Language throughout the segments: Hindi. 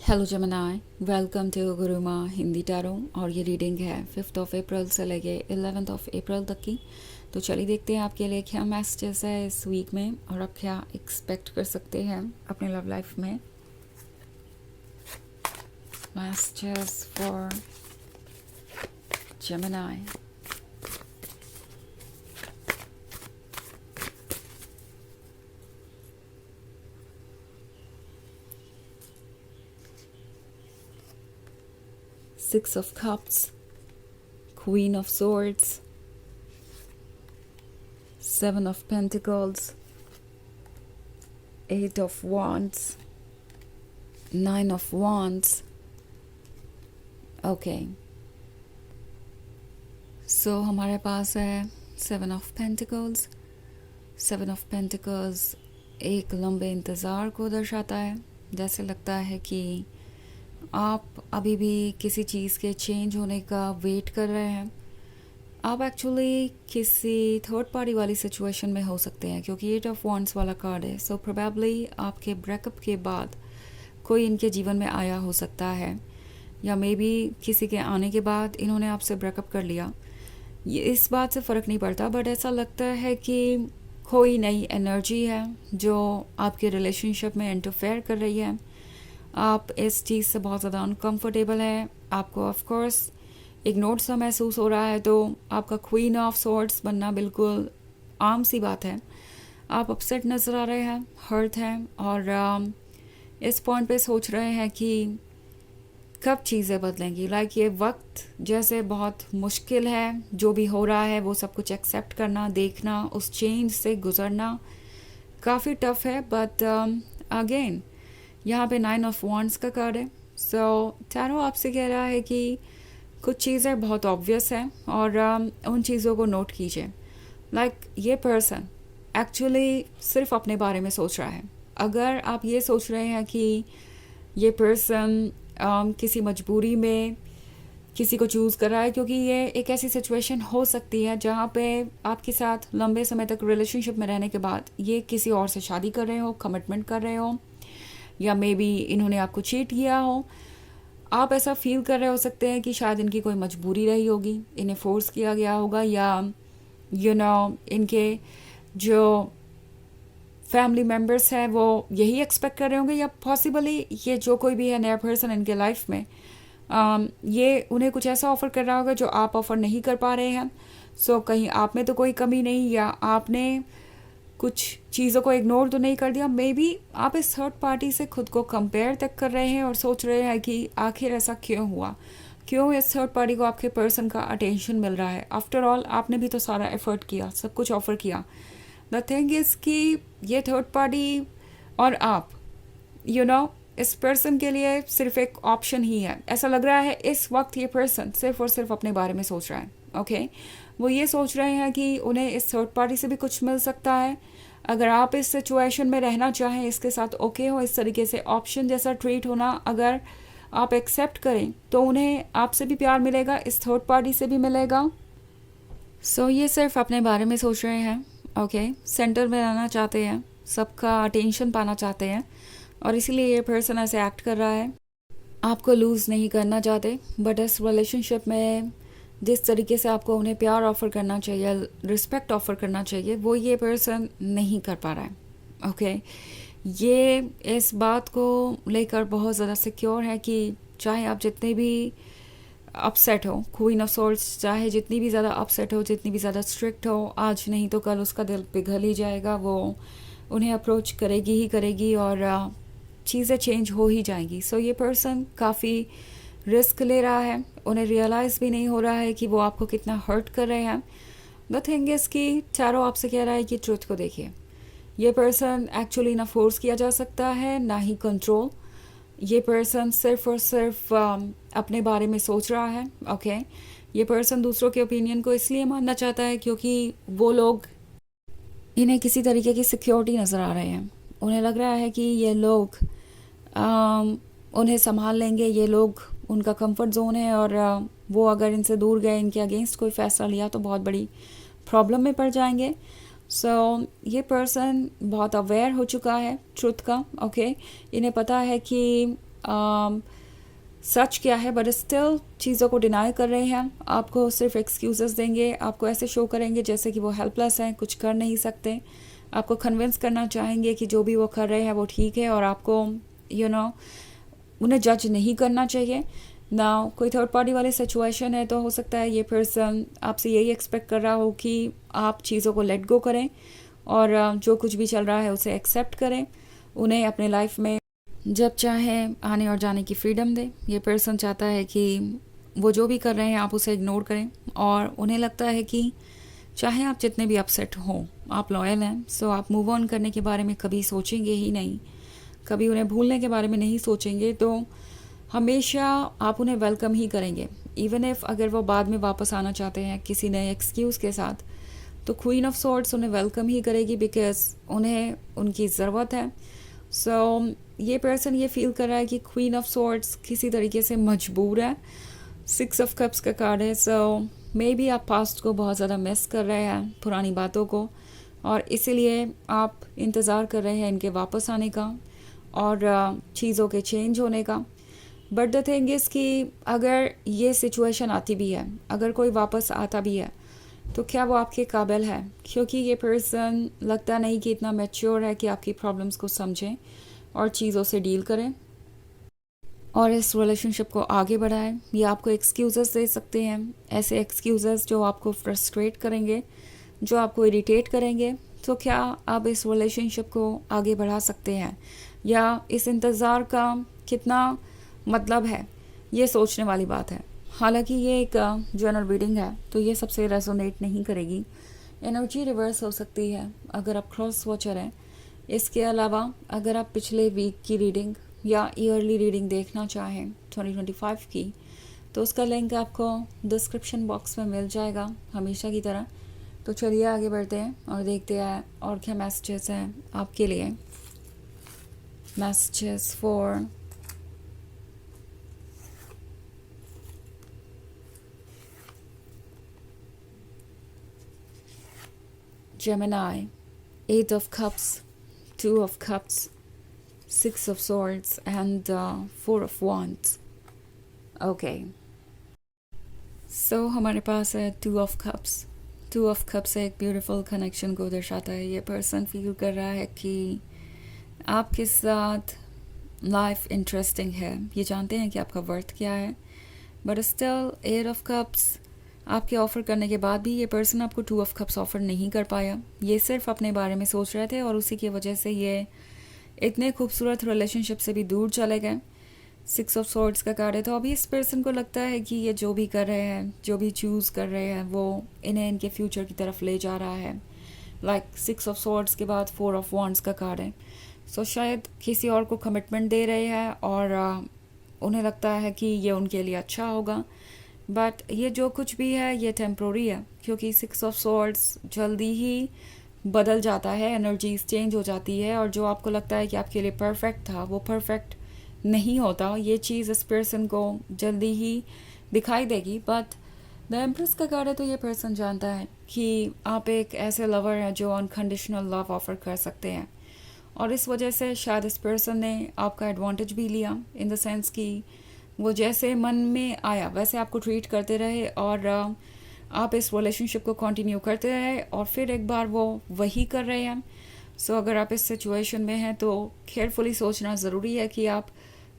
हेलो जमनाय, welcome to Guruma Hindi tarot. और ये रीडिंग है 5 अप्रैल से लेके 11 अप्रैल तक की। तो चलिए देखते हैं आपके लिए क्या मैसेजेस है इस वीक में और आप क्या एक्सपेक्ट कर सकते हैं अपने लव लाइफ में। मैसेजेस फॉर जमनाय। Six of Cups, Queen of Swords, Seven of Pentacles, Eight of Wands, Nine of Wands. Okay, so हमारे पास है seven of pentacles. Seven of pentacles एक लंबे इंतज़ार को दर्शाता है। जैसे लगता है कि आप अभी भी किसी चीज़ के चेंज होने का वेट कर रहे हैं। आप एक्चुअली किसी थर्ड पार्टी वाली सिचुएशन में हो सकते हैं क्योंकि एट ऑफ वॉन्ड्स वाला कार्ड है। सो प्रोबेबली आपके ब्रेकअप के बाद कोई इनके जीवन में आया हो सकता है, या मे बी किसी के आने के बाद इन्होंने आपसे ब्रेकअप कर लिया। ये इस बात से फ़र्क नहीं पड़ता, बट ऐसा लगता है कि कोई नई एनर्जी है जो आपके रिलेशनशिप में इंटरफेयर कर रही है। आप इस चीज़ से बहुत ज़्यादा अनकम्फर्टेबल है। आपको ऑफ कोर्स इग्नोर्ड सा महसूस हो रहा है। तो आपका क्वीन ऑफ सॉर्ड्स बनना बिल्कुल आम सी बात है। आप अपसेट नज़र आ रहे हैं, हर्ट हैं, और इस पॉइंट पे सोच रहे हैं कि कब चीज़ें बदलेंगी। लाइक ये वक्त जैसे बहुत मुश्किल है। जो भी हो रहा है वो सब कुछ एक्सेप्ट करना, देखना, उस चेंज से गुजरना काफ़ी टफ है। बट अगेन यहाँ पे नाइन ऑफ वॉन्ड्स का कार्ड है। सो टैरो आपसे कह रहा है कि कुछ चीज़ें बहुत ऑब्वियस हैं और उन चीज़ों को नोट कीजिए। लाइक ये पर्सन एक्चुअली सिर्फ अपने बारे में सोच रहा है। अगर आप ये सोच रहे हैं कि ये पर्सन किसी मजबूरी में किसी को चूज़ कर रहा है, क्योंकि ये एक ऐसी सिचुएशन हो सकती है जहाँ पे आपके साथ लंबे समय तक रिलेशनशिप में रहने के बाद ये किसी और से शादी कर रहे हो, कमिटमेंट कर रहे हो, या मे बी इन्होंने आपको चीट किया हो। आप ऐसा फील कर रहे हो सकते हैं कि शायद इनकी कोई मजबूरी रही होगी, इन्हें फोर्स किया गया होगा, या इनके जो फैमिली मेम्बर्स हैं वो यही एक्सपेक्ट कर रहे होंगे, या पॉसिबली ये जो कोई भी है नया पर्सन इनके लाइफ में ये उन्हें कुछ ऐसा ऑफ़र कर रहा होगा जो आप ऑफ़र नहीं कर पा रहे हैं। सो कहीं आप में तो कोई कमी नहीं, या आपने कुछ चीज़ों को इग्नोर तो नहीं कर दिया। मे बी आप इस थर्ड पार्टी से खुद को कंपेयर तक कर रहे हैं और सोच रहे हैं कि आखिर ऐसा क्यों हुआ, क्यों इस थर्ड पार्टी को आपके पर्सन का अटेंशन मिल रहा है। आफ्टर ऑल आपने भी तो सारा एफर्ट किया, सब कुछ ऑफ़र किया। द थिंग इज़ कि ये थर्ड पार्टी और आप इस पर्सन के लिए सिर्फ एक ऑप्शन ही है। ऐसा लग रहा है इस वक्त ये पर्सन सिर्फ और सिर्फ अपने बारे में सोच रहा है। ओके, वो ये सोच रहे हैं कि उन्हें इस थर्ड पार्टी से भी कुछ मिल सकता है। अगर आप इस सिचुएशन में रहना चाहें, इसके साथ ओके हो, इस तरीके से ऑप्शन जैसा ट्रीट होना अगर आप एक्सेप्ट करें, तो उन्हें आपसे भी प्यार मिलेगा, इस थर्ड पार्टी से भी मिलेगा। सो ये सिर्फ अपने बारे में सोच रहे हैं। ओके, सेंटर में रहना चाहते हैं, सबका अटेंशन पाना चाहते हैं, और इसीलिए ये पर्सन ऐसे एक्ट कर रहा है। आपको लूज़ नहीं करना चाहते, बट इस रिलेशनशिप में जिस तरीके से आपको उन्हें प्यार ऑफ़र करना चाहिए, रिस्पेक्ट ऑफ़र करना चाहिए, वो ये पर्सन नहीं कर पा रहा है। ओके, ये इस बात को लेकर बहुत ज़्यादा सिक्योर है कि चाहे आप जितने भी अपसेट हो, क्वीन ऑफ सोर्ड्स चाहे जितनी भी ज़्यादा अपसेट हो, जितनी भी ज़्यादा स्ट्रिक्ट हो, आज नहीं तो कल उसका दिल पिघल ही जाएगा। वो उन्हें अप्रोच करेगी ही करेगी और चीज़ें चेंज हो ही जाएंगी। सो ये पर्सन काफ़ी रिस्क ले रहा है। उन्हें रियलाइज़ भी नहीं हो रहा है कि वो आपको कितना हर्ट कर रहे हैं। द थिंग इज़ कि चारो आपसे कह रहा है कि ट्रुथ को देखिए। ये पर्सन एक्चुअली ना फोर्स किया जा सकता है, ना ही कंट्रोल। ये पर्सन सिर्फ और सिर्फ अपने बारे में सोच रहा है। ओके, ये पर्सन दूसरों के ओपिनियन को इसलिए मानना चाहता है क्योंकि वो लोग इन्हें किसी तरीके की सिक्योरिटी नज़र आ रहे हैं। उन्हें लग रहा है कि ये लोग उन्हें संभाल लेंगे, ये लोग उनका कंफर्ट जोन है, और वो अगर इनसे दूर गए, इनके अगेंस्ट कोई फ़ैसला लिया तो बहुत बड़ी प्रॉब्लम में पड़ जाएंगे। सो ये पर्सन बहुत अवेयर हो चुका है ट्रुथ का। ओके, इन्हें पता है कि सच क्या है, बट स्टिल चीज़ों को डिनाई कर रहे हैं, आपको सिर्फ एक्सक्यूजेस देंगे, आपको ऐसे शो करेंगे जैसे कि वो हेल्पलेस हैं, कुछ कर नहीं सकते, आपको कन्विंस करना चाहेंगे कि जो भी वो कर रहे हैं वो ठीक है और आपको उन्हें जज नहीं करना चाहिए ना। कोई थर्ड पार्टी वाली सिचुएशन है तो हो सकता है ये पर्सन आपसे यही एक्सपेक्ट कर रहा हो कि आप चीज़ों को लेट गो करें और जो कुछ भी चल रहा है उसे एक्सेप्ट करें, उन्हें अपने लाइफ में जब चाहे आने और जाने की फ्रीडम दें। ये पर्सन चाहता है कि वो जो भी कर रहे हैं आप उसे इग्नोर करें और उन्हें लगता है कि चाहे आप जितने भी अपसेट हों, आप लॉयल हैं, सो आप मूव ऑन करने के बारे में कभी सोचेंगे ही नहीं, कभी उन्हें भूलने के बारे में नहीं सोचेंगे, तो हमेशा आप उन्हें वेलकम ही करेंगे। इवन इफ़ अगर वो बाद में वापस आना चाहते हैं किसी नए एक्सक्यूज़ के साथ, तो क्वीन ऑफ सॉर्ड्स उन्हें वेलकम ही करेगी बिकॉज उन्हें उनकी ज़रूरत है। सो ये पर्सन ये फील कर रहा है कि क्वीन ऑफ सॉर्ड्स किसी तरीके से मजबूर है। 6 ऑफ कप्स का कार्ड है, सो मे बी आप पास्ट को बहुत ज़्यादा मिस कर रहे हैं, पुरानी बातों को, और इसीलिए आप इंतज़ार कर रहे हैं इनके वापस आने का और चीज़ों के चेंज होने का। बट द थिंग इज़ कि अगर ये सिचुएशन आती भी है, अगर कोई वापस आता भी है, तो क्या वो आपके काबिल है? क्योंकि ये पर्सन लगता नहीं कि इतना मैच्योर है कि आपकी प्रॉब्लम्स को समझें और चीज़ों से डील करें और इस रिलेशनशिप को आगे बढ़ाएं। ये आपको एक्सक्यूज़ेस दे सकते हैं, ऐसे एक्सक्यूज़ेस जो आपको फ्रस्ट्रेट करेंगे, जो आपको इरिटेट करेंगे। तो क्या आप इस रिलेशनशिप को आगे बढ़ा सकते हैं या इस इंतज़ार का कितना मतलब है, ये सोचने वाली बात है। हालांकि ये एक जनरल रीडिंग है तो ये सबसे रेजोनेट नहीं करेगी, एनर्जी रिवर्स हो सकती है अगर आप क्रॉस वॉचर हैं। इसके अलावा अगर आप पिछले वीक की रीडिंग या ईयरली रीडिंग देखना चाहें 2025 की, तो उसका लिंक आपको डिस्क्रिप्शन बॉक्स में मिल जाएगा हमेशा की तरह। तो चलिए आगे बढ़ते हैं और देखते हैं और क्या मैसेजेस हैं आपके लिए। Messages for Gemini, 8 of Cups, 2 of Cups, 6 of Swords and 4 of Wands. Okay. So हमारे पास है 2 of Cups. 2 of Cups एक ब्यूटीफुल कनेक्शन को दर्शाता है। ये पर्सन फील कर रहा है कि आपके साथ लाइफ इंटरेस्टिंग है, ये जानते हैं कि आपका वर्थ क्या है, बट स्टिल 8 ऑफ कप्स आपके ऑफ़र करने के बाद भी ये पर्सन आपको 2 ऑफ कप्स ऑफ़र नहीं कर पाया। ये सिर्फ अपने बारे में सोच रहे थे और उसी की वजह से ये इतने खूबसूरत रिलेशनशिप से भी दूर चले गए। 6 ऑफ सॉर्ड्स का कार्ड है, तो अभी इस पर्सन को लगता है कि ये जो भी कर रहे हैं, जो भी चूज़ कर रहे हैं, वो इन्हें इनके फ्यूचर की तरफ ले जा रहा है। लाइक 6 ऑफ सॉर्ड्स के बाद 4 ऑफ वॉन्ड्स का कार्ड है। सो शायद किसी और को कमिटमेंट दे रहे हैं और उन्हें लगता है कि ये उनके लिए अच्छा होगा, बट ये जो कुछ भी है ये टेम्प्रोरी है, क्योंकि 6 ऑफ सॉर्ड्स जल्दी ही बदल जाता है, एनर्जीज चेंज हो जाती है और जो आपको लगता है कि आपके लिए परफेक्ट था वो परफेक्ट नहीं होता। ये चीज़ इस पर्सन को जल्दी ही दिखाई देगी। बट द एम्प्रेस का कार्ड है, तो ये पर्सन जानता है कि आप एक ऐसे लवर हैं जो अनकंडीशनल लव ऑफर कर सकते हैं और इस वजह से शायद इस पर्सन ने आपका एडवांटेज भी लिया, इन द सेंस कि वो जैसे मन में आया वैसे आपको ट्रीट करते रहे और आप इस रिलेशनशिप को कंटिन्यू करते रहे और फिर एक बार वो वही कर रहे हैं। सो अगर आप इस सिचुएशन में हैं तो केयरफुली सोचना ज़रूरी है कि आप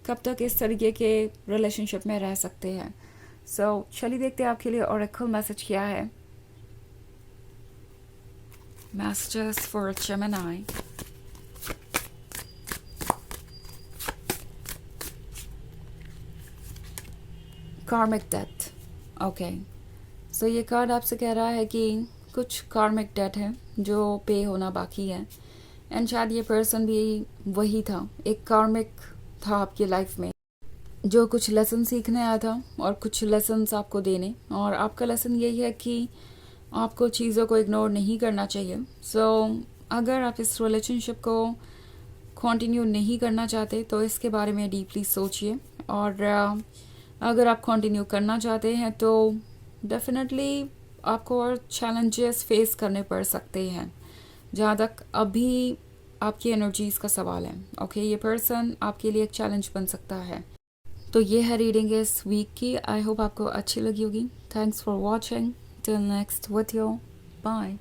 कब तक इस तरीके के रिलेशनशिप में रह सकते हैं। सो चलिए देखते हैं आपके लिए ऑरेकल मैसेज क्या है। Messages for Gemini. कार्मिक डेथ। ओके, सो ये कार्ड आपसे कह रहा है कि कुछ कार्मिक डेट है जो पे होना बाकी है एंड शायद ये पर्सन भी वही था, एक कार्मिक था आपकी लाइफ में जो कुछ लेसन सीखने आया था और कुछ लेसन्स आपको देने, और आपका लेसन यही है कि आपको चीज़ों को इग्नोर नहीं करना चाहिए। सो अगर आप इस रिलेशनशिप को कंटिन्यू नहीं करना चाहते तो इसके बारे में डीपली सोचिए और अगर आप कंटिन्यू करना चाहते हैं तो डेफिनेटली आपको और चैलेंजेस फेस करने पड़ सकते हैं। जहाँ तक अभी आपकी एनर्जीज का सवाल है। ओके, ये पर्सन आपके लिए एक चैलेंज बन सकता है। तो ये है रीडिंग इस वीक की। आई होप आपको अच्छी लगी होगी। Thanks for watching. Till next video, bye.